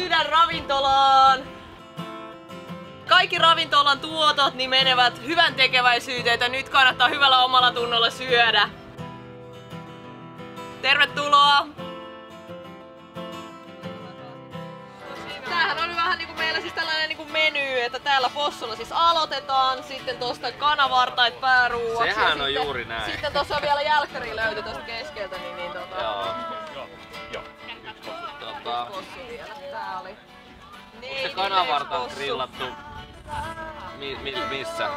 Sydänravintolaan! Kaikki ravintolan tuotot niin menevät hyvän tekeväisyyteen, että nyt kannattaa hyvällä omalla tunnolla syödä. Tervetuloa! Tämähän on vähän niinku meillä siis tällainen niinku meny, että täällä Possulla siis aloitetaan, sitten tosta kanavartait pääruuaksi. Sehän on sitten, juuri näin. Sitten tossa on vielä jälkkäri löyty tosta keskeltä, Joo. Possu vielä. Tää oli. Onko se kanavartaat grillattu? Missä?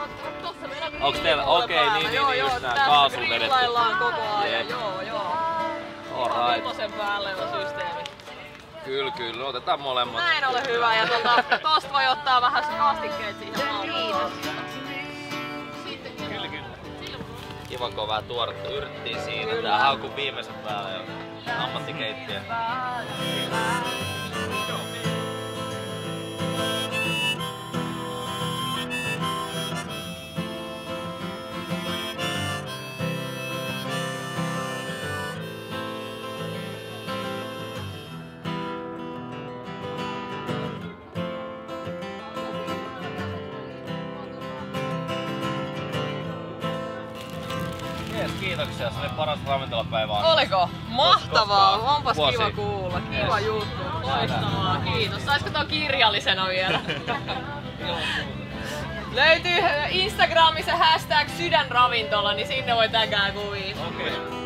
Tossa meillä Onks teillä? Okei, niin just nää kaasun vedetty. Grillaillaan koko ajan, joo. Alright. Vitosen päälle on systeemi. Kyllä, otetaan molemmat. Näin ole hyvä ja tosta voi ottaa vähän se kastikkeet siihen maltaan. Kiva kun on vähän tuoretta yrttiä siinä. Tää haukuu viimeisen päälle jo. Ammattikeittiö. Kiitoksia, se oli paras ravintolapäivä. Oliko? Mahtavaa! Koskaan. Onpas Vuosi. kiva kuulla. Kiva juttu. Loistavaa. Kiitos. Saisiko tuo kirjallisena vielä? Löytyy Instagramissa #sydänravintola, niin sinne voi tägää kuvia. Okei.